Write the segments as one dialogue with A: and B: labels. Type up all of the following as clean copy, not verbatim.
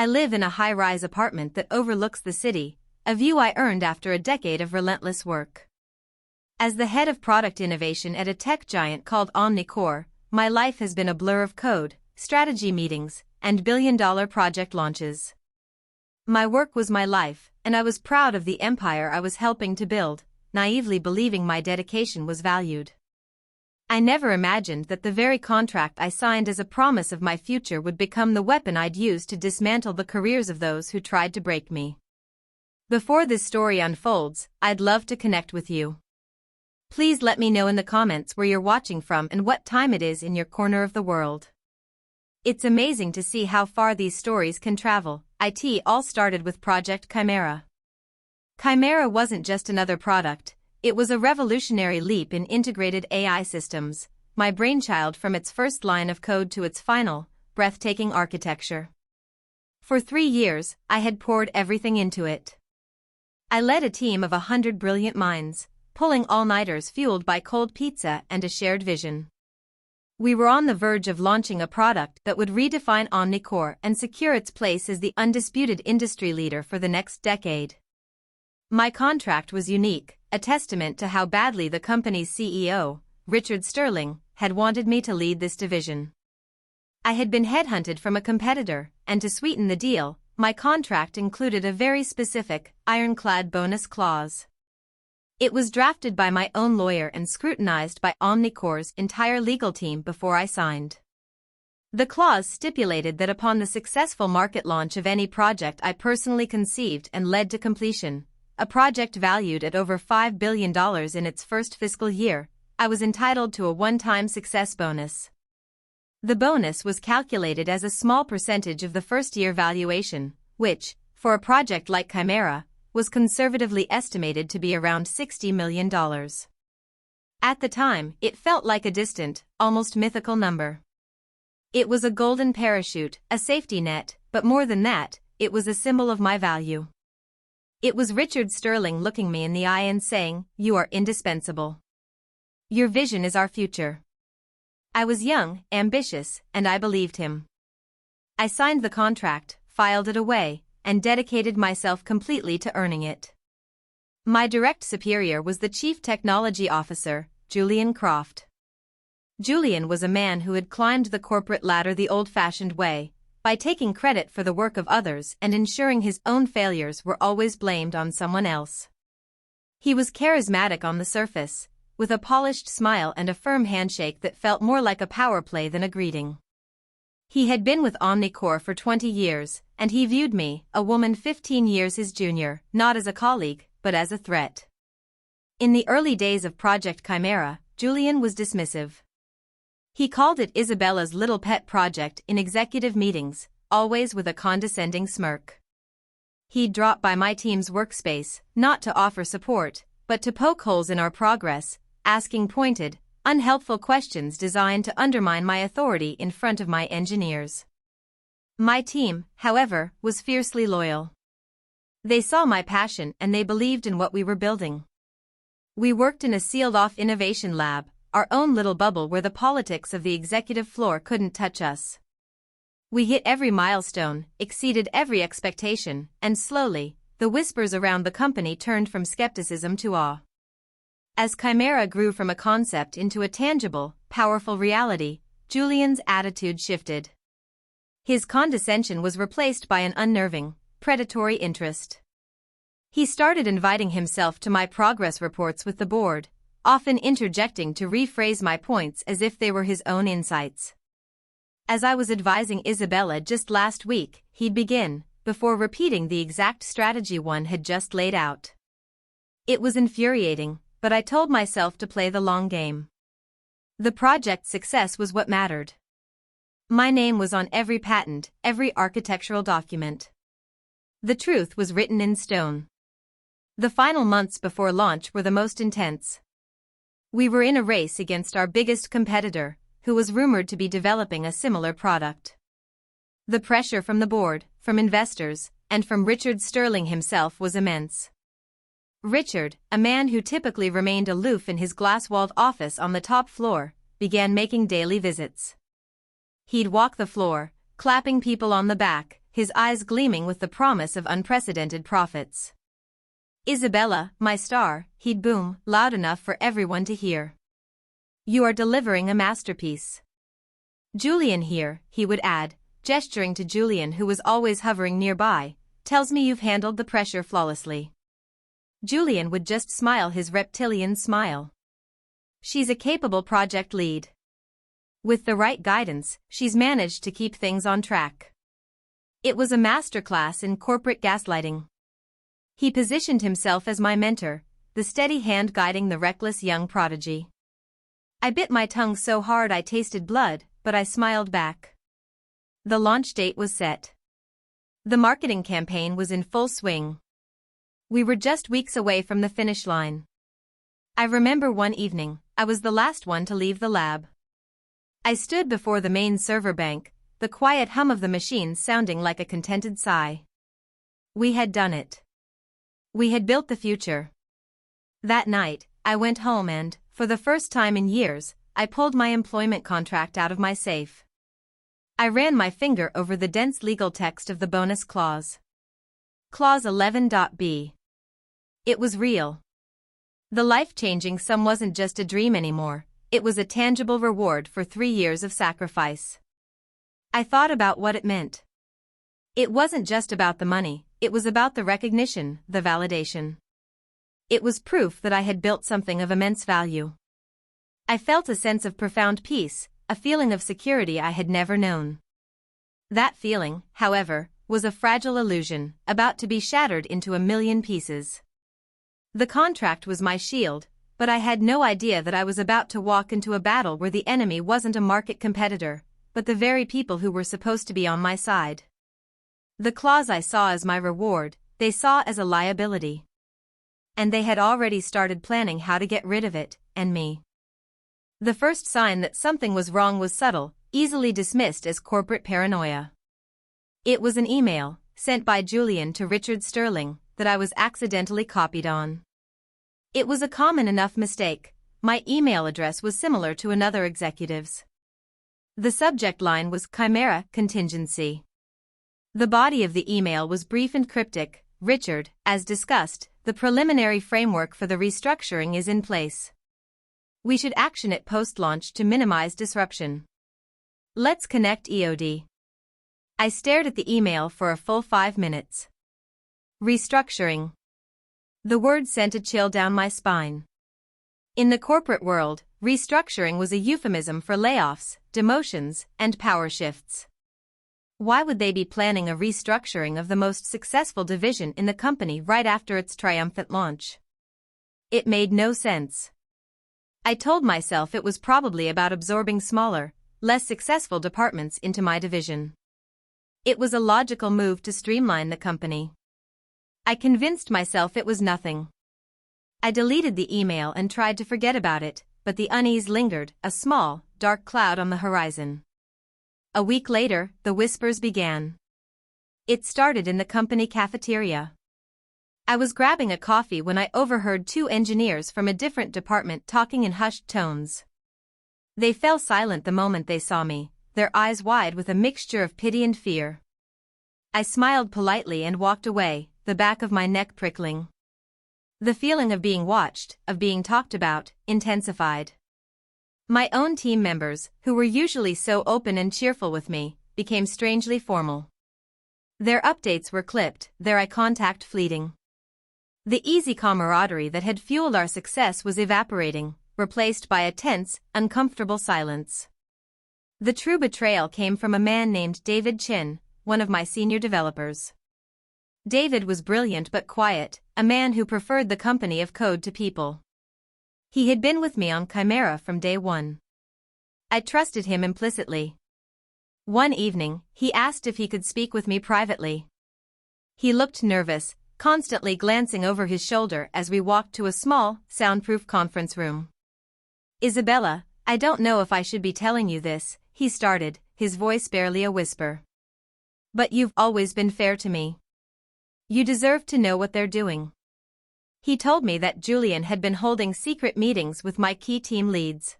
A: I live in a high-rise apartment that overlooks the city, a view I earned after a decade of relentless work. As the head of product innovation at a tech giant called Omnicore, my life has been a blur of code, strategy meetings, and billion-dollar project launches. My work was my life, and I was proud of the empire I was helping to build, naively believing my dedication was valued. I never imagined that the very contract I signed as a promise of my future would become the weapon I'd use to dismantle the careers of those who tried to break me. Before this story unfolds, I'd love to connect with you. Please let me know in the comments where you're watching from and what time it is in your corner of the world. It's amazing to see how far these stories can travel. It all started with Project Chimera. Chimera wasn't just another product, it was a revolutionary leap in integrated AI systems, my brainchild from its first line of code to its final, breathtaking architecture. For 3 years, I had poured everything into it. I led a team of 100 brilliant minds, pulling all-nighters fueled by cold pizza and a shared vision. We were on the verge of launching a product that would redefine Omnicore and secure its place as the undisputed industry leader for the next decade. My contract was unique, a testament to how badly the company's CEO, Richard Sterling, had wanted me to lead this division. I had been headhunted from a competitor, and to sweeten the deal, my contract included a very specific, ironclad bonus clause. It was drafted by my own lawyer and scrutinized by Omnicore's entire legal team before I signed. The clause stipulated that upon the successful market launch of any project I personally conceived and led to completion, a project valued at over $5 billion in its first fiscal year, I was entitled to a one-time success bonus. The bonus was calculated as a small percentage of the first-year valuation, which, for a project like Chimera, was conservatively estimated to be around $60 million. At the time, it felt like a distant, almost mythical number. It was a golden parachute, a safety net, but more than that, it was a symbol of my value. It was Richard Sterling looking me in the eye and saying, "You are indispensable. Your vision is our future." I was young, ambitious, and I believed him. I signed the contract, filed it away, and dedicated myself completely to earning it. My direct superior was the Chief Technology Officer, Julian Croft. Julian was a man who had climbed the corporate ladder the old-fashioned way, by taking credit for the work of others and ensuring his own failures were always blamed on someone else. He was charismatic on the surface, with a polished smile and a firm handshake that felt more like a power play than a greeting. He had been with Omnicore for 20 years, and he viewed me, a woman 15 years his junior, not as a colleague, but as a threat. In the early days of Project Chimera, Julian was dismissive. He called it Isabella's little pet project in executive meetings, always with a condescending smirk. He'd drop by my team's workspace, not to offer support, but to poke holes in our progress, asking pointed, unhelpful questions designed to undermine my authority in front of my engineers. My team, however, was fiercely loyal. They saw my passion and they believed in what we were building. We worked in a sealed-off innovation lab, our own little bubble where the politics of the executive floor couldn't touch us. We hit every milestone, exceeded every expectation, and slowly, the whispers around the company turned from skepticism to awe. As Chimera grew from a concept into a tangible, powerful reality, Julian's attitude shifted. His condescension was replaced by an unnerving, predatory interest. He started inviting himself to my progress reports with the board, often interjecting to rephrase my points as if they were his own insights. As I was advising Isabella just last week, he'd begin, before repeating the exact strategy one had just laid out. It was infuriating, but I told myself to play the long game. The project's success was what mattered. My name was on every patent, every architectural document. The truth was written in stone. The final months before launch were the most intense. We were in a race against our biggest competitor, who was rumored to be developing a similar product. The pressure from the board, from investors, and from Richard Sterling himself was immense. Richard, a man who typically remained aloof in his glass-walled office on the top floor, began making daily visits. He'd walk the floor, clapping people on the back, his eyes gleaming with the promise of unprecedented profits. "Isabella, my star," he'd boom, loud enough for everyone to hear. "You are delivering a masterpiece." "Julian here," he would add, gesturing to Julian who was always hovering nearby, "tells me you've handled the pressure flawlessly." Julian would just smile his reptilian smile. "She's a capable project lead. With the right guidance, she's managed to keep things on track." It was a masterclass in corporate gaslighting. He positioned himself as my mentor, the steady hand guiding the reckless young prodigy. I bit my tongue so hard I tasted blood, but I smiled back. The launch date was set. The marketing campaign was in full swing. We were just weeks away from the finish line. I remember one evening, I was the last one to leave the lab. I stood before the main server bank, the quiet hum of the machines sounding like a contented sigh. We had done it. We had built the future. That night, I went home and, for the first time in years, I pulled my employment contract out of my safe. I ran my finger over the dense legal text of the bonus clause. Clause 11.b. It was real. The life-changing sum wasn't just a dream anymore, it was a tangible reward for 3 years of sacrifice. I thought about what it meant. It wasn't just about the money, it was about the recognition, the validation. It was proof that I had built something of immense value. I felt a sense of profound peace, a feeling of security I had never known. That feeling, however, was a fragile illusion, about to be shattered into a million pieces. The contract was my shield, but I had no idea that I was about to walk into a battle where the enemy wasn't a market competitor, but the very people who were supposed to be on my side. The clause I saw as my reward, they saw as a liability. And they had already started planning how to get rid of it, and me. The first sign that something was wrong was subtle, easily dismissed as corporate paranoia. It was an email, sent by Julian to Richard Sterling, that I was accidentally copied on. It was a common enough mistake, my email address was similar to another executive's. The subject line was Chimera Contingency. The body of the email was brief and cryptic. "Richard, as discussed, the preliminary framework for the restructuring is in place. We should action it post-launch to minimize disruption. Let's connect EOD." I stared at the email for a full 5 minutes. Restructuring. The word sent a chill down my spine. In the corporate world, restructuring was a euphemism for layoffs, demotions, and power shifts. Why would they be planning a restructuring of the most successful division in the company right after its triumphant launch? It made no sense. I told myself it was probably about absorbing smaller, less successful departments into my division. It was a logical move to streamline the company. I convinced myself it was nothing. I deleted the email and tried to forget about it, but the unease lingered, a small, dark cloud on the horizon. A week later, the whispers began. It started in the company cafeteria. I was grabbing a coffee when I overheard 2 engineers from a different department talking in hushed tones. They fell silent the moment they saw me, their eyes wide with a mixture of pity and fear. I smiled politely and walked away, the back of my neck prickling. The feeling of being watched, of being talked about, intensified. My own team members, who were usually so open and cheerful with me, became strangely formal. Their updates were clipped, their eye contact fleeting. The easy camaraderie that had fueled our success was evaporating, replaced by a tense, uncomfortable silence. The true betrayal came from a man named David Chin, one of my senior developers. David was brilliant but quiet, a man who preferred the company of code to people. He had been with me on Chimera from day one. I trusted him implicitly. One evening, he asked if he could speak with me privately. He looked nervous, constantly glancing over his shoulder as we walked to a small, soundproof conference room. "Isabella, I don't know if I should be telling you this," he started, his voice barely a whisper. "But you've always been fair to me. You deserve to know what they're doing." He told me that Julian had been holding secret meetings with my key team leads.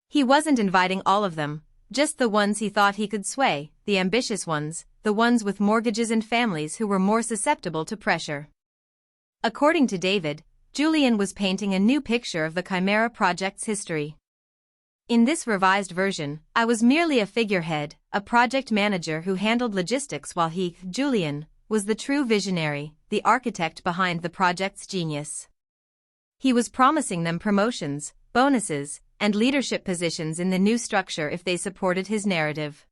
A: He wasn't inviting all of them, just the ones he thought he could sway, the ambitious ones, the ones with mortgages and families who were more susceptible to pressure. According to David, Julian was painting a new picture of the Chimera project's history. In this revised version, I was merely a figurehead, a project manager who handled logistics while he, Julian, was the true visionary, the architect behind the project's genius. He was promising them promotions, bonuses, and leadership positions in the new structure if they supported his narrative.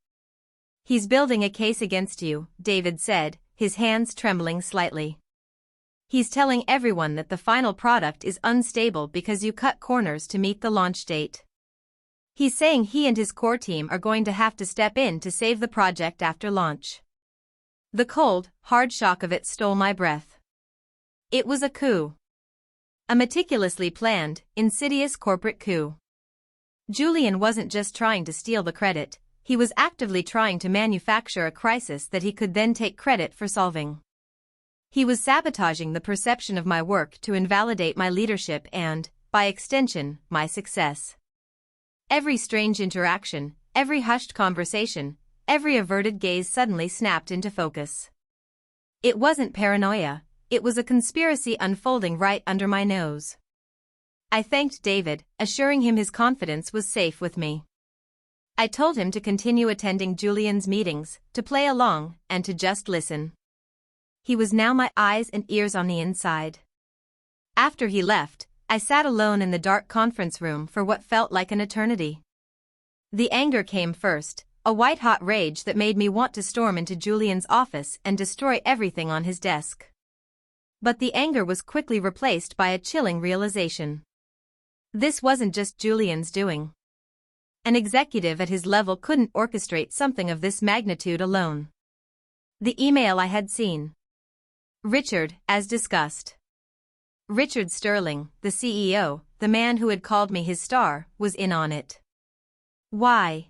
A: "He's building a case against you," David said, his hands trembling slightly. "He's telling everyone that the final product is unstable because you cut corners to meet the launch date. He's saying he and his core team are going to have to step in to save the project after launch." The cold, hard shock of it stole my breath. It was a coup. A meticulously planned, insidious corporate coup. Julian wasn't just trying to steal the credit, he was actively trying to manufacture a crisis that he could then take credit for solving. He was sabotaging the perception of my work to invalidate my leadership and, by extension, my success. Every strange interaction, every hushed conversation, every averted gaze suddenly snapped into focus. It wasn't paranoia, it was a conspiracy unfolding right under my nose. I thanked David, assuring him his confidence was safe with me. I told him to continue attending Julian's meetings, to play along, and to just listen. He was now my eyes and ears on the inside. After he left, I sat alone in the dark conference room for what felt like an eternity. The anger came first, a white-hot rage that made me want to storm into Julian's office and destroy everything on his desk. But the anger was quickly replaced by a chilling realization. This wasn't just Julian's doing. An executive at his level couldn't orchestrate something of this magnitude alone. The email I had seen. Richard, as discussed. Richard Sterling, the CEO, the man who had called me his star, was in on it. Why?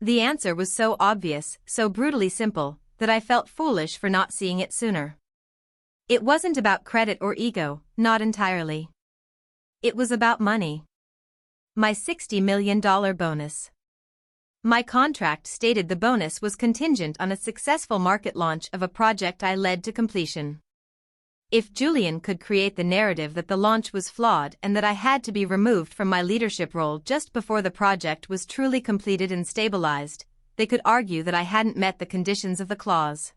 A: The answer was so obvious, so brutally simple, that I felt foolish for not seeing it sooner. It wasn't about credit or ego, not entirely. It was about money. My $60 million bonus. My contract stated the bonus was contingent on a successful market launch of a project I led to completion. If Julian could create the narrative that the launch was flawed and that I had to be removed from my leadership role just before the project was truly completed and stabilized, they could argue that I hadn't met the conditions of the clause.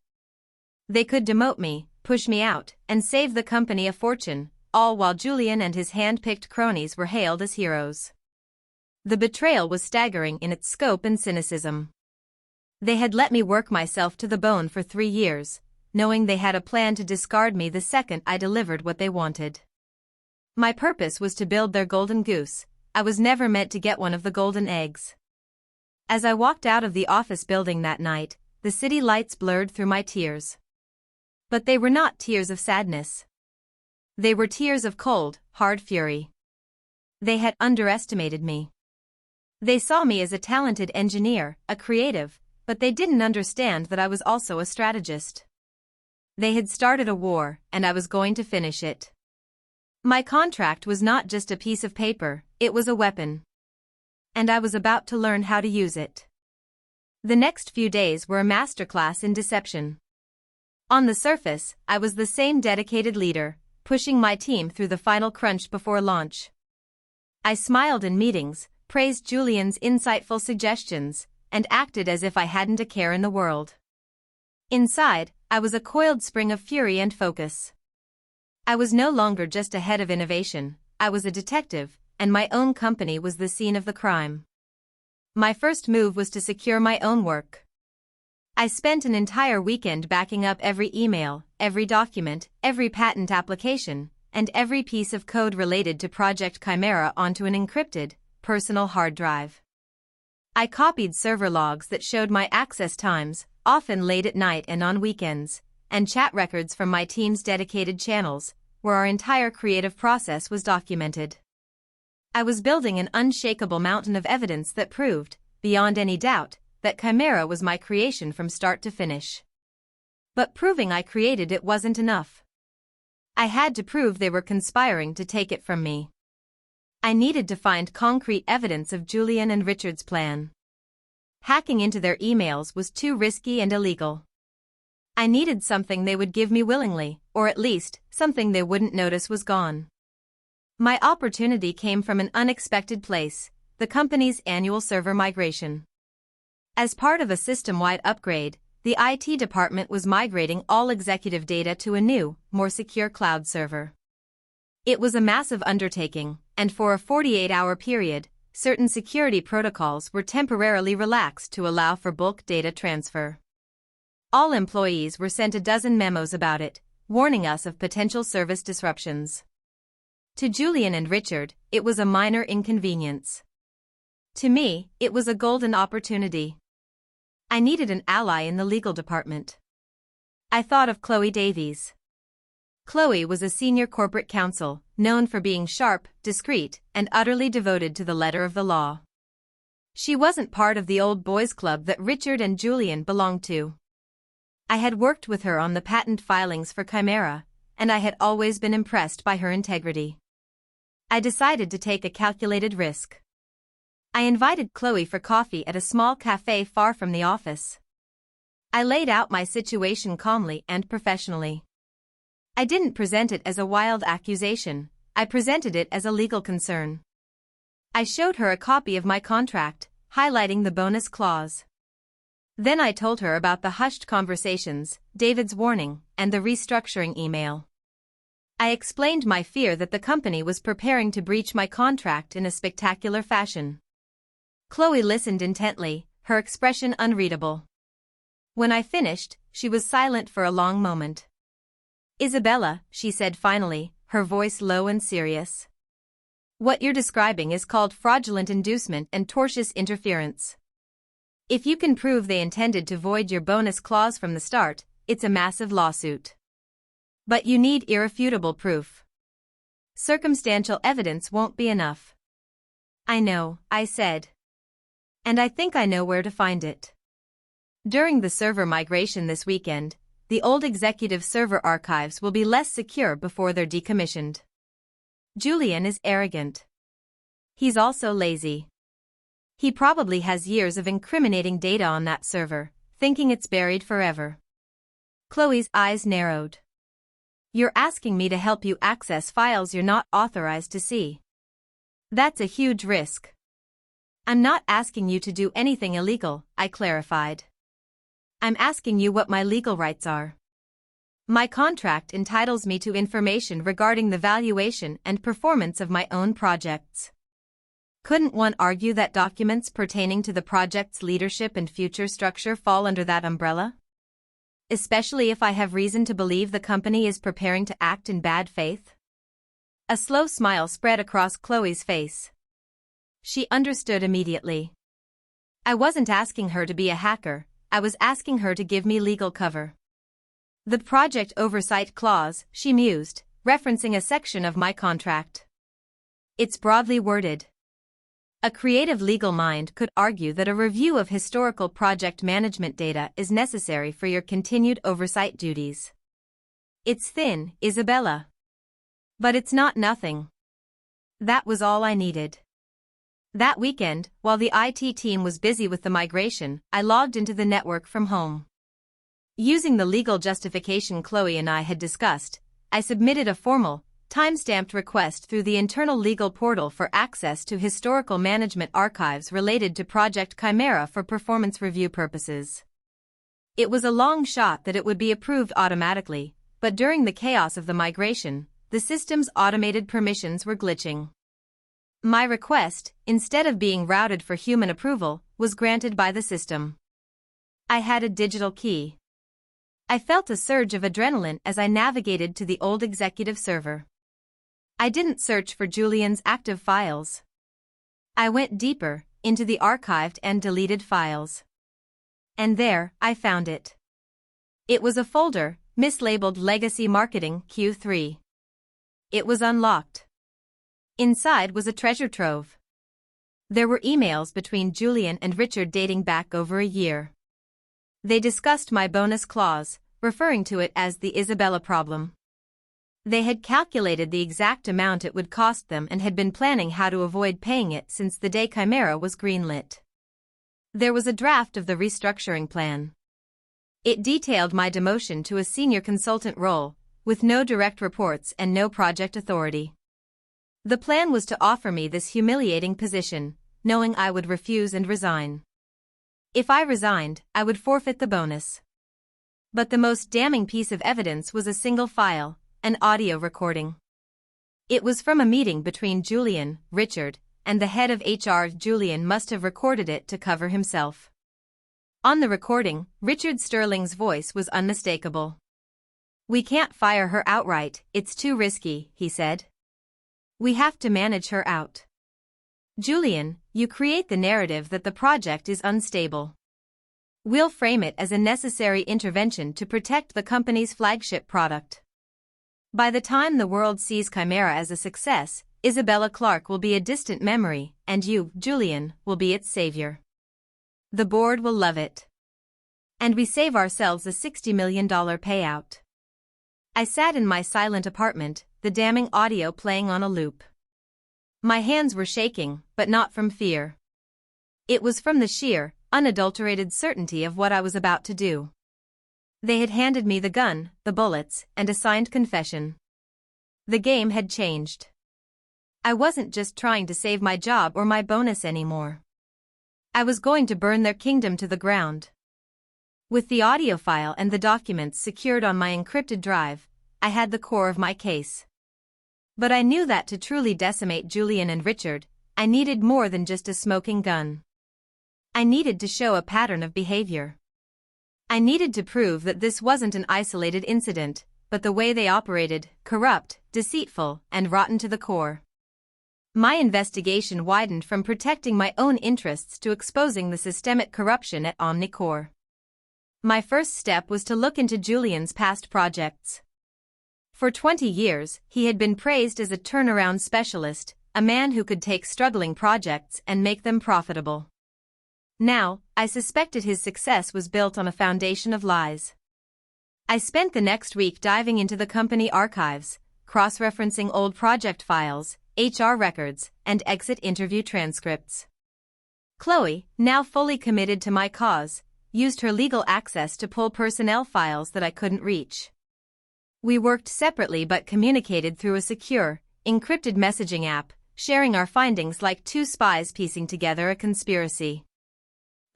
A: They could demote me, push me out, and save the company a fortune, all while Julian and his hand-picked cronies were hailed as heroes. The betrayal was staggering in its scope and cynicism. They had let me work myself to the bone for 3 years, knowing they had a plan to discard me the second I delivered what they wanted. My purpose was to build their golden goose. I was never meant to get one of the golden eggs. As I walked out of the office building that night, the city lights blurred through my tears. But they were not tears of sadness. They were tears of cold, hard fury. They had underestimated me. They saw me as a talented engineer, a creative, but they didn't understand that I was also a strategist. They had started a war, and I was going to finish it. My contract was not just a piece of paper, it was a weapon. And I was about to learn how to use it. The next few days were a masterclass in deception. On the surface, I was the same dedicated leader, pushing my team through the final crunch before launch. I smiled in meetings, praised Julian's insightful suggestions, and acted as if I hadn't a care in the world. Inside, I was a coiled spring of fury and focus. I was no longer just a head of innovation, I was a detective, and my own company was the scene of the crime. My first move was to secure my own work. I spent an entire weekend backing up every email, every document, every patent application, and every piece of code related to Project Chimera onto an encrypted, personal hard drive. I copied server logs that showed my access times, often late at night and on weekends, and chat records from my team's dedicated channels, where our entire creative process was documented. I was building an unshakable mountain of evidence that proved, beyond any doubt, that Chimera was my creation from start to finish. But proving I created it wasn't enough. I had to prove they were conspiring to take it from me. I needed to find concrete evidence of Julian and Richard's plan. hacking into their emails was too risky and illegal. I needed something they would give me willingly, or at least, something they wouldn't notice was gone. My opportunity came from an unexpected place, the company's annual server migration. As part of a system-wide upgrade, the IT department was migrating all executive data to a new, more secure cloud server. It was a massive undertaking, and for a 48-hour period, certain security protocols were temporarily relaxed to allow for bulk data transfer. All employees were sent a dozen memos about it, warning us of potential service disruptions. To Julian and Richard, it was a minor inconvenience. To me, it was a golden opportunity. I needed an ally in the legal department. I thought of Chloe Davies. Chloe was a senior corporate counsel, known for being sharp, discreet, and utterly devoted to the letter of the law. She wasn't part of the old boys club that Richard and Julian belonged to. I had worked with her on the patent filings for Chimera, and I had always been impressed by her integrity. I decided to take a calculated risk. I invited Chloe for coffee at a small cafe far from the office. I laid out my situation calmly and professionally. I didn't present it as a wild accusation, I presented it as a legal concern. I showed her a copy of my contract, highlighting the bonus clause. Then I told her about the hushed conversations, David's warning, and the restructuring email. I explained my fear that the company was preparing to breach my contract in a spectacular fashion. Chloe listened intently, her expression unreadable. When I finished, she was silent for a long moment. "Isabella," she said finally, her voice low and serious. "What you're describing is called fraudulent inducement and tortious interference. If you can prove they intended to void your bonus clause from the start, it's a massive lawsuit. But you need irrefutable proof. Circumstantial evidence won't be enough." "I know," I said. "And I think I know where to find it." During the server migration this weekend, the old executive server archives will be less secure before they're decommissioned. Julian is arrogant. He's also lazy. He probably has years of incriminating data on that server, thinking it's buried forever. Chloe's eyes narrowed. "You're asking me to help you access files you're not authorized to see. That's a huge risk." "I'm not asking you to do anything illegal," I clarified. "I'm asking you what my legal rights are. My contract entitles me to information regarding the valuation and performance of my own projects. Couldn't one argue that documents pertaining to the project's leadership and future structure fall under that umbrella? Especially if I have reason to believe the company is preparing to act in bad faith?" A slow smile spread across Chloe's face. She understood immediately. I wasn't asking her to be a hacker, I was asking her to give me legal cover. "The project oversight clause," she mused, referencing a section of my contract. "It's broadly worded. A creative legal mind could argue that a review of historical project management data is necessary for your continued oversight duties. It's thin, Isabella. But it's not nothing." That was all I needed. That weekend, while the IT team was busy with the migration, I logged into the network from home. Using the legal justification Chloe and I had discussed, I submitted a formal, time-stamped request through the internal legal portal for access to historical management archives related to Project Chimera for performance review purposes. It was a long shot that it would be approved automatically, but during the chaos of the migration, the system's automated permissions were glitching. My request, instead of being routed for human approval, was granted by the system. I had a digital key. I felt a surge of adrenaline as I navigated to the old executive server. I didn't search for Julian's active files. I went deeper, into the archived and deleted files. And there, I found it. It was a folder, mislabeled Legacy Marketing Q3. It was unlocked. Inside was a treasure trove. There were emails between Julian and Richard dating back over a year. They discussed my bonus clause, referring to it as the Isabella problem. They had calculated the exact amount it would cost them and had been planning how to avoid paying it since the day Chimera was greenlit. There was a draft of the restructuring plan. It detailed my demotion to a senior consultant role, with no direct reports and no project authority. The plan was to offer me this humiliating position, knowing I would refuse and resign. If I resigned, I would forfeit the bonus. But the most damning piece of evidence was a single file, an audio recording. It was from a meeting between Julian, Richard, and the head of HR. Julian must have recorded it to cover himself. On the recording, Richard Sterling's voice was unmistakable. "We can't fire her outright, it's too risky," he said. "We have to manage her out. Julian, you create the narrative that the project is unstable. We'll frame it as a necessary intervention to protect the company's flagship product. By the time the world sees Chimera as a success, Isabella Clarke will be a distant memory, and you, Julian, will be its savior. The board will love it. And we save ourselves a $60 million payout." I sat in my silent apartment, the damning audio playing on a loop. My hands were shaking, but not from fear. It was from the sheer, unadulterated certainty of what I was about to do. They had handed me the gun, the bullets, and a signed confession. The game had changed. I wasn't just trying to save my job or my bonus anymore. I was going to burn their kingdom to the ground. With the audio file and the documents secured on my encrypted drive, I had the core of my case. But I knew that to truly decimate Julian and Richard, I needed more than just a smoking gun. I needed to show a pattern of behavior. I needed to prove that this wasn't an isolated incident, but the way they operated, corrupt, deceitful, and rotten to the core. My investigation widened from protecting my own interests to exposing the systemic corruption at Omnicore. My first step was to look into Julian's past projects. For 20 years, he had been praised as a turnaround specialist, a man who could take struggling projects and make them profitable. Now, I suspected his success was built on a foundation of lies. I spent the next week diving into the company archives, cross-referencing old project files, HR records, and exit interview transcripts. Chloe, now fully committed to my cause, used her legal access to pull personnel files that I couldn't reach. We worked separately but communicated through a secure, encrypted messaging app, sharing our findings like two spies piecing together a conspiracy.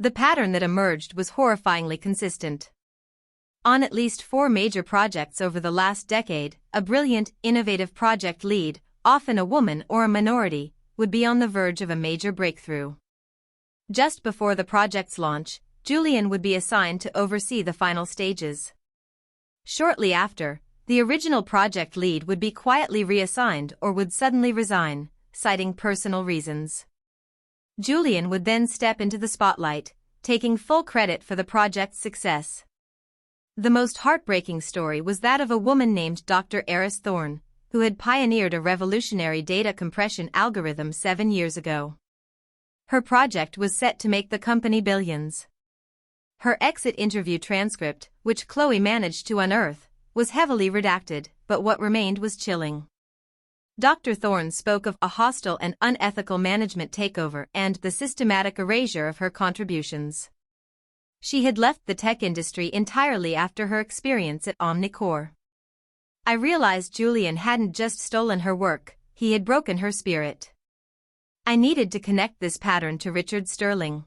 A: The pattern that emerged was horrifyingly consistent. On at least 4 major projects over the last decade, a brilliant, innovative project lead, often a woman or a minority, would be on the verge of a major breakthrough. Just before the project's launch, Julian would be assigned to oversee the final stages. Shortly after, the original project lead would be quietly reassigned or would suddenly resign, citing personal reasons. Julian would then step into the spotlight, taking full credit for the project's success. The most heartbreaking story was that of a woman named Dr. Eris Thorne, who had pioneered a revolutionary data compression algorithm 7 years ago. Her project was set to make the company billions. Her exit interview transcript, which Chloe managed to unearth, was heavily redacted, but what remained was chilling. Dr. Thorne spoke of a hostile and unethical management takeover and the systematic erasure of her contributions. She had left the tech industry entirely after her experience at Omnicore. I realized Julian hadn't just stolen her work, he had broken her spirit. I needed to connect this pattern to Richard Sterling.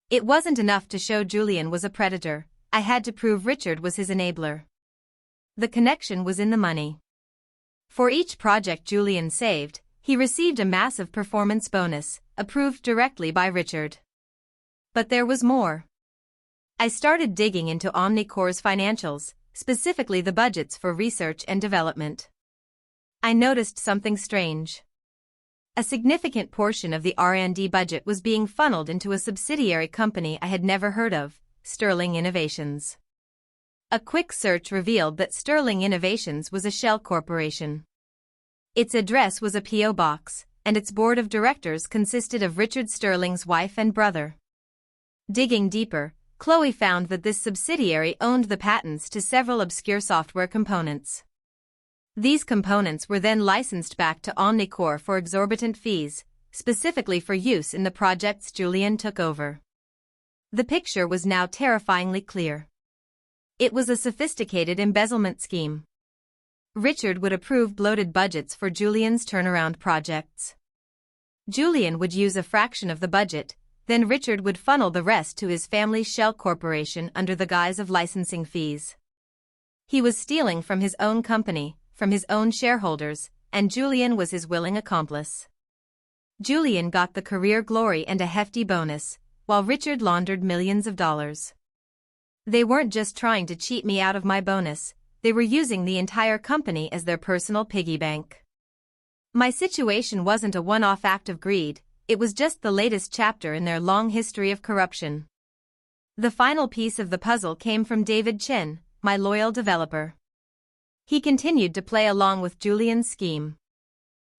A: It wasn't enough to show Julian was a predator, I had to prove Richard was his enabler. The connection was in the money. For each project Julian saved, he received a massive performance bonus, approved directly by Richard. But there was more. I started digging into Omnicore's financials, specifically the budgets for research and development. I noticed something strange. A significant portion of the R&D budget was being funneled into a subsidiary company I had never heard of, Sterling Innovations. A quick search revealed that Sterling Innovations was a shell corporation. Its address was a P.O. box, and its board of directors consisted of Richard Sterling's wife and brother. Digging deeper, Chloe found that this subsidiary owned the patents to several obscure software components. These components were then licensed back to Omnicore for exorbitant fees, specifically for use in the projects Julian took over. The picture was now terrifyingly clear. It was a sophisticated embezzlement scheme. Richard would approve bloated budgets for Julian's turnaround projects. Julian would use a fraction of the budget, then Richard would funnel the rest to his family's shell corporation under the guise of licensing fees. He was stealing from his own company, from his own shareholders, and Julian was his willing accomplice. Julian got the career glory and a hefty bonus, while Richard laundered millions of dollars. They weren't just trying to cheat me out of my bonus, they were using the entire company as their personal piggy bank. My situation wasn't a one-off act of greed, it was just the latest chapter in their long history of corruption. The final piece of the puzzle came from David Chen, my loyal developer. He continued to play along with Julian's scheme.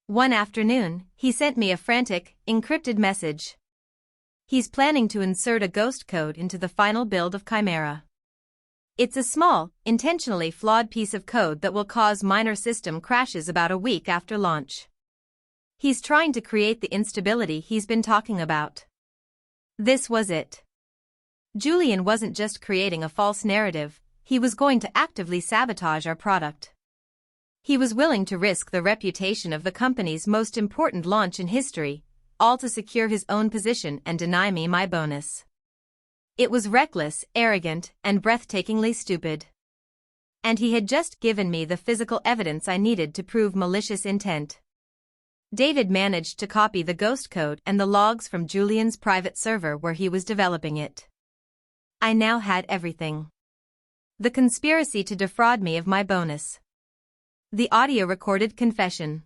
A: One afternoon, he sent me a frantic, encrypted message. He's planning to insert a ghost code into the final build of Chimera. It's a small, intentionally flawed piece of code that will cause minor system crashes about a week after launch. He's trying to create the instability he's been talking about. This was it. Julian wasn't just creating a false narrative, he was going to actively sabotage our product. He was willing to risk the reputation of the company's most important launch in history, all to secure his own position and deny me my bonus. It was reckless, arrogant, and breathtakingly stupid. And he had just given me the physical evidence I needed to prove malicious intent. David managed to copy the ghost code and the logs from Julian's private server where he was developing it. I now had everything. The conspiracy to defraud me of my bonus. The audio-recorded confession.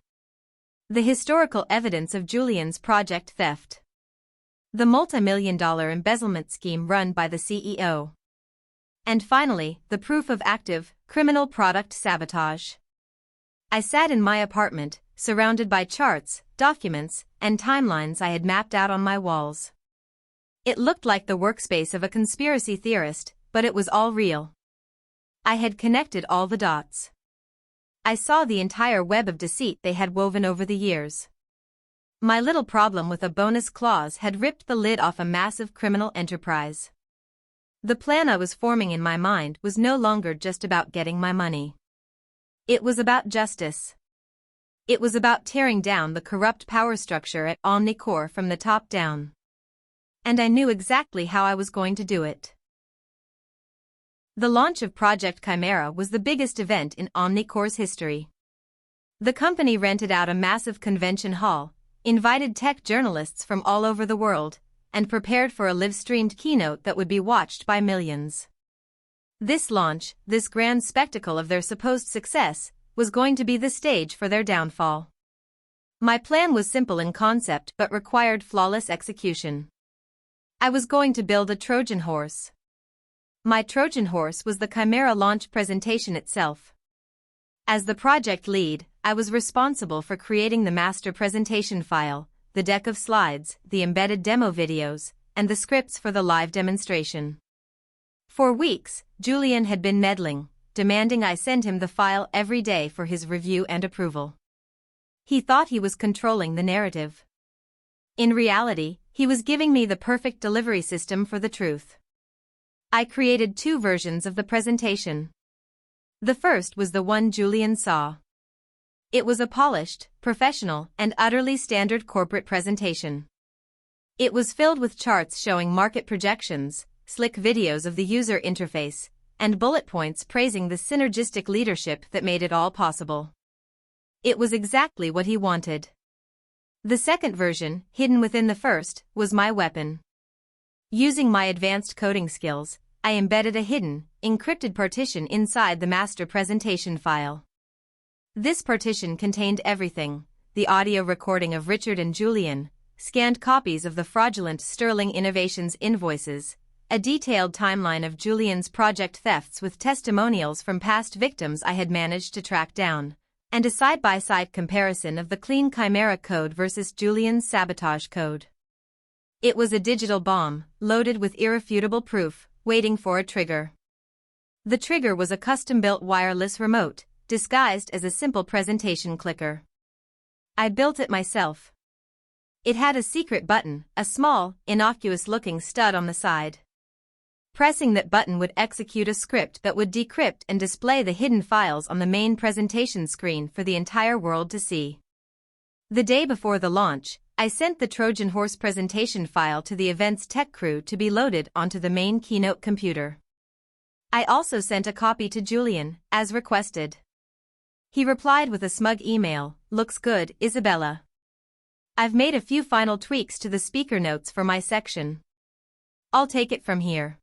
A: The historical evidence of Julian's project theft. The multi-million-dollar embezzlement scheme run by the CEO. And finally, the proof of active, criminal product sabotage. I sat in my apartment, surrounded by charts, documents, and timelines I had mapped out on my walls. It looked like the workspace of a conspiracy theorist, but it was all real. I had connected all the dots. I saw the entire web of deceit they had woven over the years. My little problem with a bonus clause had ripped the lid off a massive criminal enterprise. The plan I was forming in my mind was no longer just about getting my money. It was about justice. It was about tearing down the corrupt power structure at Omnicore from the top down. And I knew exactly how I was going to do it. The launch of Project Chimera was the biggest event in Omnicore's history. The company rented out a massive convention hall, invited tech journalists from all over the world, and prepared for a live-streamed keynote that would be watched by millions. This launch, this grand spectacle of their supposed success, was going to be the stage for their downfall. My plan was simple in concept but required flawless execution. I was going to build a Trojan horse. My Trojan horse was the Chimera launch presentation itself. As the project lead, I was responsible for creating the master presentation file, the deck of slides, the embedded demo videos, and the scripts for the live demonstration. For weeks, Julian had been meddling, demanding I send him the file every day for his review and approval. He thought he was controlling the narrative. In reality, he was giving me the perfect delivery system for the truth. I created 2 versions of the presentation. The first was the one Julian saw. It was a polished, professional, and utterly standard corporate presentation. It was filled with charts showing market projections, slick videos of the user interface, and bullet points praising the synergistic leadership that made it all possible. It was exactly what he wanted. The second version, hidden within the first, was my weapon. Using my advanced coding skills, I embedded a hidden, encrypted partition inside the master presentation file. This partition contained everything: the audio recording of Richard and Julian, scanned copies of the fraudulent Sterling Innovations invoices, a detailed timeline of Julian's project thefts with testimonials from past victims I had managed to track down, and a side-by-side comparison of the clean Chimera code versus Julian's sabotage code. It was a digital bomb, loaded with irrefutable proof, waiting for a trigger. The trigger was a custom-built wireless remote, disguised as a simple presentation clicker. I built it myself. It had a secret button, a small, innocuous-looking stud on the side. Pressing that button would execute a script that would decrypt and display the hidden files on the main presentation screen for the entire world to see. The day before the launch, I sent the Trojan Horse presentation file to the event's tech crew to be loaded onto the main keynote computer. I also sent a copy to Julian, as requested. He replied with a smug email, "Looks good, Isabella. I've made a few final tweaks to the speaker notes for my section. I'll take it from here."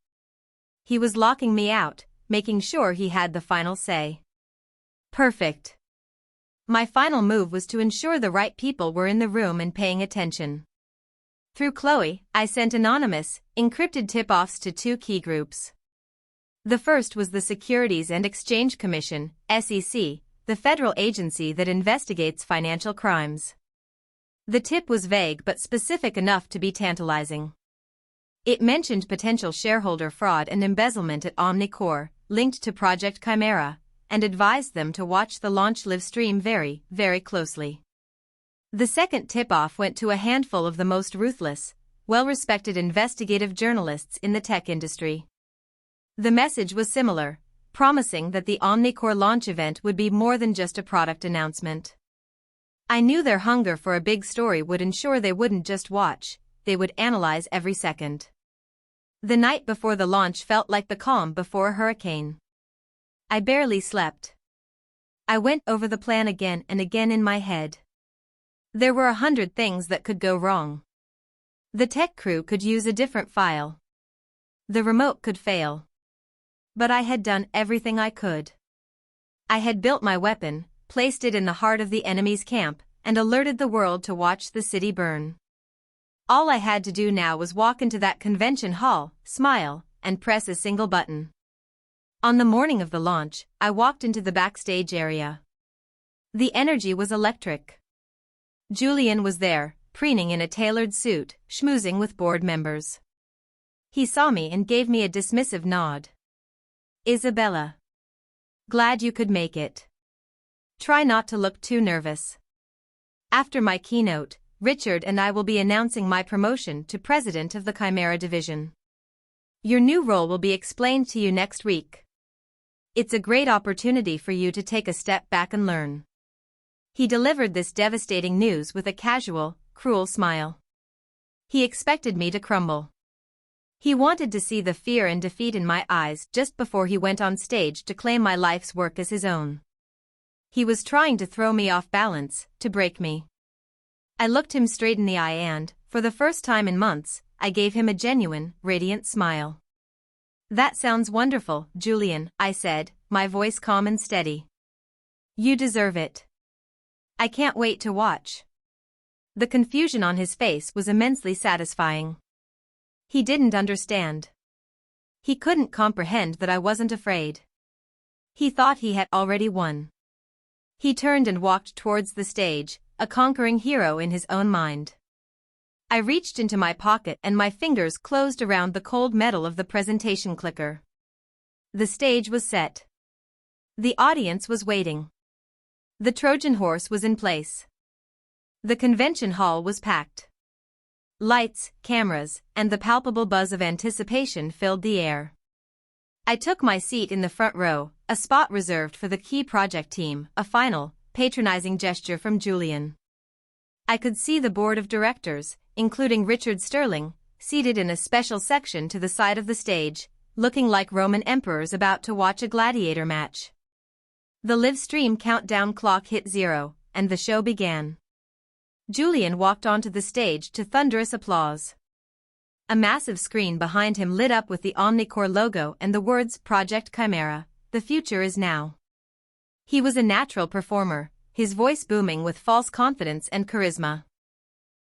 A: He was locking me out, making sure he had the final say. Perfect. My final move was to ensure the right people were in the room and paying attention. Through Chloe, I sent anonymous, encrypted tip-offs to 2 key groups. The first was the Securities and Exchange Commission, SEC, the federal agency that investigates financial crimes. The tip was vague but specific enough to be tantalizing. It mentioned potential shareholder fraud and embezzlement at Omnicore, linked to Project Chimera, and advised them to watch the launch live stream very, very closely. The second tip-off went to a handful of the most ruthless, well-respected investigative journalists in the tech industry. The message was similar, promising that the Omnicore launch event would be more than just a product announcement. I knew their hunger for a big story would ensure they wouldn't just watch, they would analyze every second. The night before the launch felt like the calm before a hurricane. I barely slept. I went over the plan again and again in my head. There were 100 things that could go wrong. The tech crew could use a different file. The remote could fail. But I had done everything I could. I had built my weapon, placed it in the heart of the enemy's camp, and alerted the world to watch the city burn. All I had to do now was walk into that convention hall, smile, and press a single button. On the morning of the launch, I walked into the backstage area. The energy was electric. Julian was there, preening in a tailored suit, schmoozing with board members. He saw me and gave me a dismissive nod. "Isabella. Glad you could make it. Try not to look too nervous." After my keynote, Richard and I will be announcing my promotion to president of the Chimera division. "Your new role will be explained to you next week. It's a great opportunity for you to take a step back and learn." He delivered this devastating news with a casual, cruel smile. He expected me to crumble. He wanted to see the fear and defeat in my eyes just before he went on stage to claim my life's work as his own. He was trying to throw me off balance, to break me. I looked him straight in the eye and, for the first time in months, I gave him a genuine, radiant smile. "That sounds wonderful, Julian," I said, my voice calm and steady. "You deserve it. I can't wait to watch." The confusion on his face was immensely satisfying. He didn't understand. He couldn't comprehend that I wasn't afraid. He thought he had already won. He turned and walked towards the stage, a conquering hero in his own mind. I reached into my pocket and my fingers closed around the cold metal of the presentation clicker. The stage was set. The audience was waiting. The Trojan horse was in place. The convention hall was packed. Lights, cameras, and the palpable buzz of anticipation filled the air. I took my seat in the front row, a spot reserved for the key project team, a final, patronizing gesture from Julian. I could see the board of directors, including Richard Sterling, seated in a special section to the side of the stage, looking like Roman emperors about to watch a gladiator match. The live stream countdown clock hit 0, and the show began. Julian walked onto the stage to thunderous applause. A massive screen behind him lit up with the Omnicore logo and the words "Project Chimera, the future is now." He was a natural performer, his voice booming with false confidence and charisma.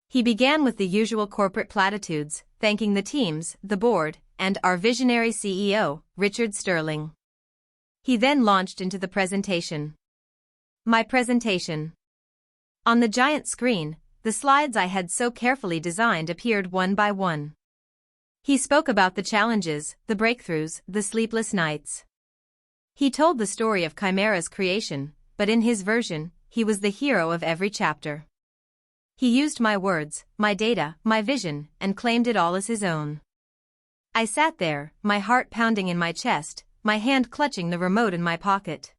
A: He began with the usual corporate platitudes, thanking the teams, the board, and our visionary CEO, Richard Sterling. He then launched into the presentation. My presentation. On the giant screen, the slides I had so carefully designed appeared one by one. He spoke about the challenges, the breakthroughs, the sleepless nights. He told the story of Chimera's creation, but in his version, he was the hero of every chapter. He used my words, my data, my vision, and claimed it all as his own. I sat there, my heart pounding in my chest, my hand clutching the remote in my pocket.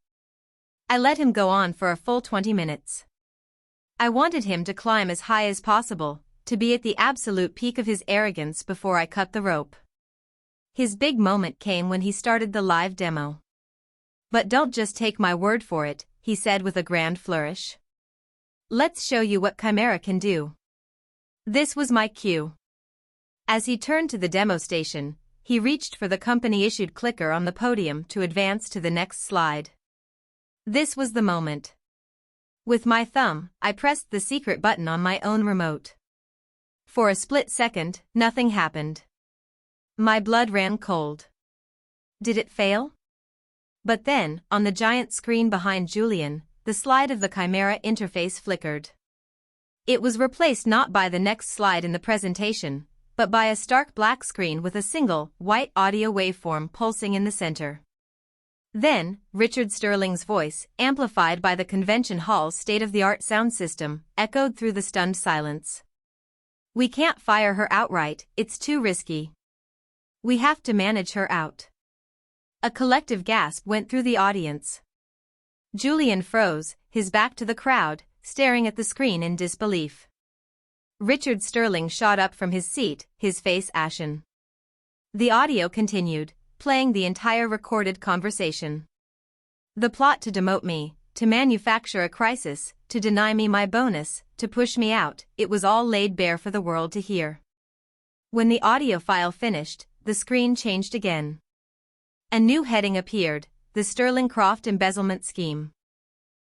A: I let him go on for a full 20 minutes. I wanted him to climb as high as possible, to be at the absolute peak of his arrogance before I cut the rope. His big moment came when he started the live demo. "But don't just take my word for it," he said with a grand flourish. "Let's show you what Chimera can do." This was my cue. As he turned to the demo station, he reached for the company-issued clicker on the podium to advance to the next slide. This was the moment. With my thumb, I pressed the secret button on my own remote. For a split second, nothing happened. My blood ran cold. Did it fail? But then, on the giant screen behind Julian, the slide of the Chimera interface flickered. It was replaced not by the next slide in the presentation, but by a stark black screen with a single, white audio waveform pulsing in the center. Then, Richard Sterling's voice, amplified by the convention hall's state-of-the-art sound system, echoed through the stunned silence. "We can't fire her outright, it's too risky. We have to manage her out." A collective gasp went through the audience. Julian froze, his back to the crowd, staring at the screen in disbelief. Richard Sterling shot up from his seat, his face ashen. The audio continued, playing the entire recorded conversation. "The plot to demote me, to manufacture a crisis, to deny me my bonus, to push me out, it was all laid bare for the world to hear." When the audio file finished, the screen changed again. A new heading appeared, the Sterling-Croft embezzlement scheme.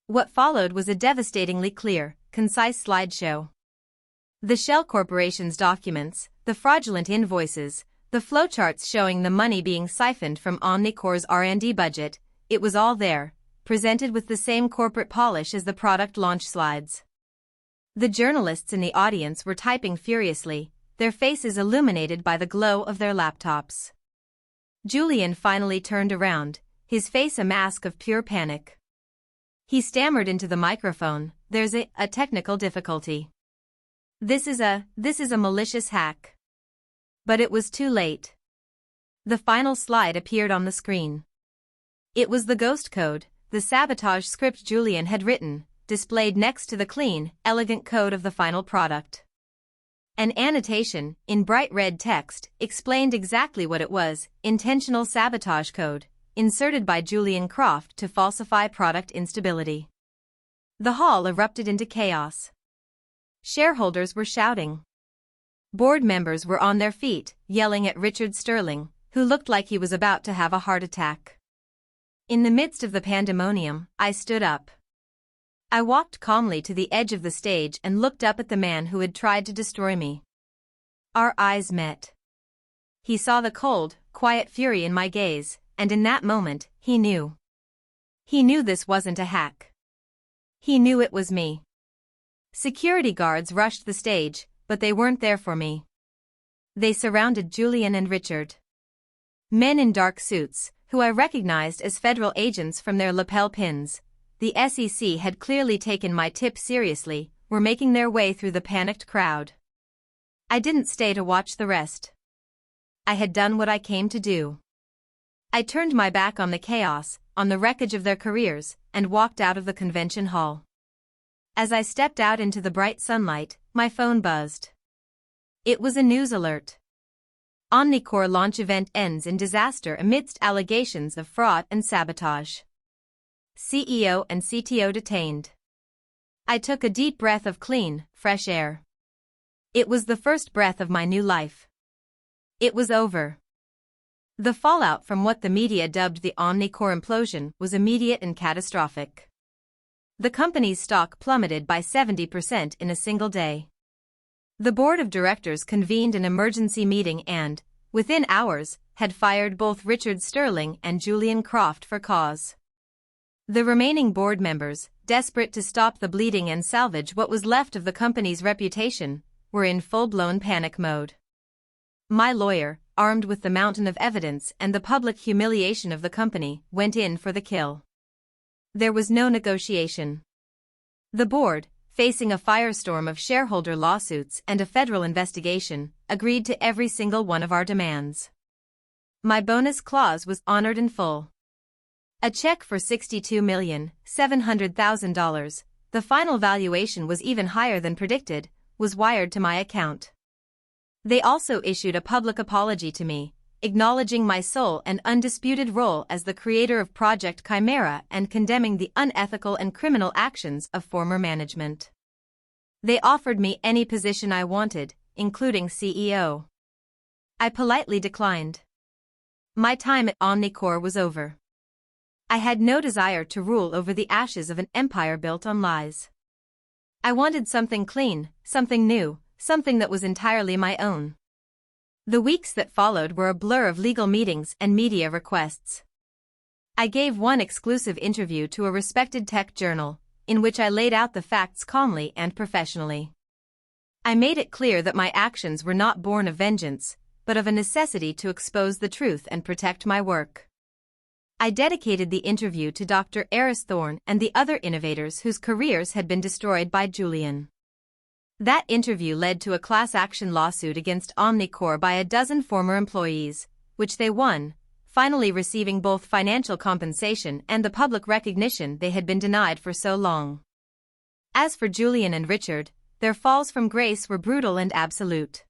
A: What followed was a devastatingly clear, concise slideshow. The Shell Corporation's documents, the fraudulent invoices, the flowcharts showing the money being siphoned from Omnicore's R&D budget, it was all there, presented with the same corporate polish as the product launch slides. The journalists in the audience were typing furiously, their faces illuminated by the glow of their laptops. Julian finally turned around, his face a mask of pure panic. He stammered into the microphone, "There's a technical difficulty. This is a malicious hack." But it was too late. The final slide appeared on the screen. It was the ghost code, the sabotage script Julian had written, displayed next to the clean, elegant code of the final product. An annotation, in bright red text, explained exactly what it was: intentional sabotage code, inserted by Julian Croft to falsify product instability. The hall erupted into chaos. Shareholders were shouting. Board members were on their feet, yelling at Richard Sterling, who looked like he was about to have a heart attack. In the midst of the pandemonium, I stood up. I walked calmly to the edge of the stage and looked up at the man who had tried to destroy me. Our eyes met. He saw the cold, quiet fury in my gaze, and in that moment, he knew. He knew this wasn't a hack. He knew it was me. Security guards rushed the stage, but they weren't there for me. They surrounded Julian and Richard. Men in dark suits, who I recognized as federal agents from their lapel pins. The SEC had clearly taken my tip seriously, were making their way through the panicked crowd. I didn't stay to watch the rest. I had done what I came to do. I turned my back on the chaos, on the wreckage of their careers, and walked out of the convention hall. As I stepped out into the bright sunlight, my phone buzzed. It was a news alert. Omnicore launch event ends in disaster amidst allegations of fraud and sabotage. CEO and CTO detained. I took a deep breath of clean, fresh air. It was the first breath of my new life. It was over. The fallout from what the media dubbed the Omnicore implosion was immediate and catastrophic. The company's stock plummeted by 70% in a single day. The board of directors convened an emergency meeting and, within hours, had fired both Richard Sterling and Julian Croft for cause. The remaining board members, desperate to stop the bleeding and salvage what was left of the company's reputation, were in full-blown panic mode. My lawyer, armed with the mountain of evidence and the public humiliation of the company, went in for the kill. There was no negotiation. The board, facing a firestorm of shareholder lawsuits and a federal investigation, agreed to every single one of our demands. My bonus clause was honored in full. A check for $62,700,000, the final valuation was even higher than predicted, was wired to my account. They also issued a public apology to me, acknowledging my sole and undisputed role as the creator of Project Chimera and condemning the unethical and criminal actions of former management. They offered me any position I wanted, including CEO. I politely declined. My time at Omnicore was over. I had no desire to rule over the ashes of an empire built on lies. I wanted something clean, something new, something that was entirely my own. The weeks that followed were a blur of legal meetings and media requests. I gave one exclusive interview to a respected tech journal, in which I laid out the facts calmly and professionally. I made it clear that my actions were not born of vengeance, but of a necessity to expose the truth and protect my work. I dedicated the interview to Dr. Eris Thorne and the other innovators whose careers had been destroyed by Julian. That interview led to a class action lawsuit against Omnicore by a dozen former employees, which they won, finally receiving both financial compensation and the public recognition they had been denied for so long. As for Julian and Richard, their falls from grace were brutal and absolute.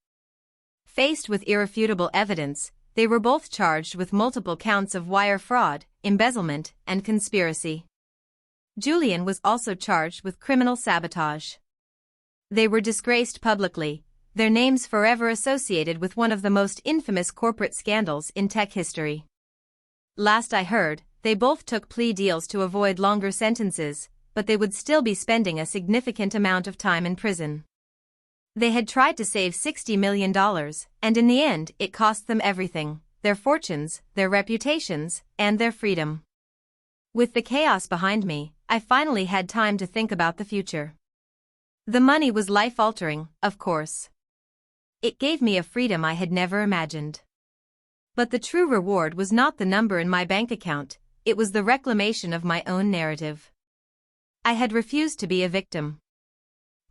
A: Faced with irrefutable evidence, they were both charged with multiple counts of wire fraud, embezzlement, and conspiracy. Julian was also charged with criminal sabotage. They were disgraced publicly, their names forever associated with one of the most infamous corporate scandals in tech history. Last I heard, they both took plea deals to avoid longer sentences, but they would still be spending a significant amount of time in prison. They had tried to save $60 million, and in the end it cost them everything, their fortunes, their reputations, and their freedom. With the chaos behind me, I finally had time to think about the future. The money was life-altering, of course. It gave me a freedom I had never imagined. But the true reward was not the number in my bank account, it was the reclamation of my own narrative. I had refused to be a victim.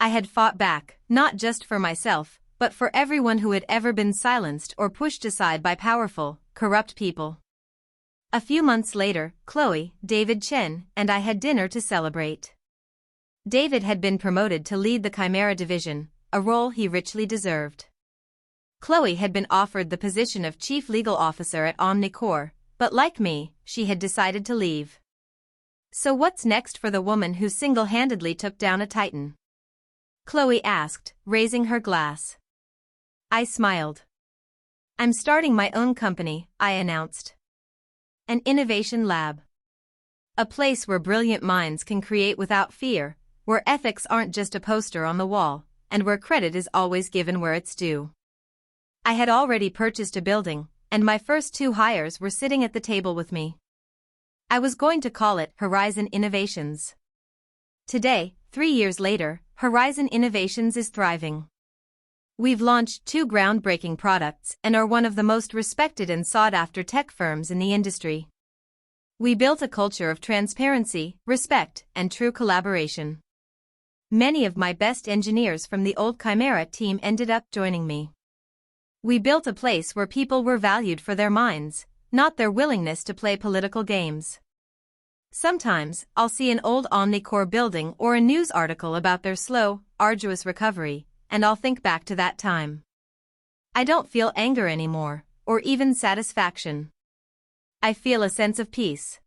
A: I had fought back, not just for myself, but for everyone who had ever been silenced or pushed aside by powerful, corrupt people. A few months later, Chloe, David Chen, and I had dinner to celebrate. David had been promoted to lead the Chimera division, a role he richly deserved. Chloe had been offered the position of chief legal officer at Omnicore, but like me, she had decided to leave. So what's next for the woman who single-handedly took down a titan? Chloe asked, raising her glass. I smiled. I'm starting my own company, I announced. An innovation lab. A place where brilliant minds can create without fear, where ethics aren't just a poster on the wall, and where credit is always given where it's due. I had already purchased a building, and my first 2 hires were sitting at the table with me. I was going to call it Horizon Innovations. Today, 3 years later, Horizon Innovations is thriving. We've launched 2 groundbreaking products and are one of the most respected and sought-after tech firms in the industry. We built a culture of transparency, respect, and true collaboration. Many of my best engineers from the old Chimera team ended up joining me. We built a place where people were valued for their minds, not their willingness to play political games. Sometimes, I'll see an old Omnicore building or a news article about their slow, arduous recovery, and I'll think back to that time. I don't feel anger anymore, or even satisfaction. I feel a sense of peace.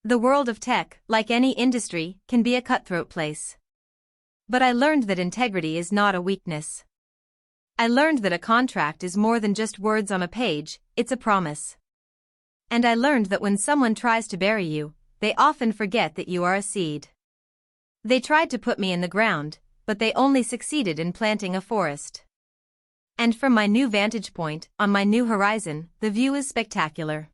A: The world of tech, like any industry, can be a cutthroat place. But I learned that integrity is not a weakness. I learned that a contract is more than just words on a page, it's a promise. And I learned that when someone tries to bury you, they often forget that you are a seed. They tried to put me in the ground, but they only succeeded in planting a forest. And from my new vantage point, on my new horizon, the view is spectacular.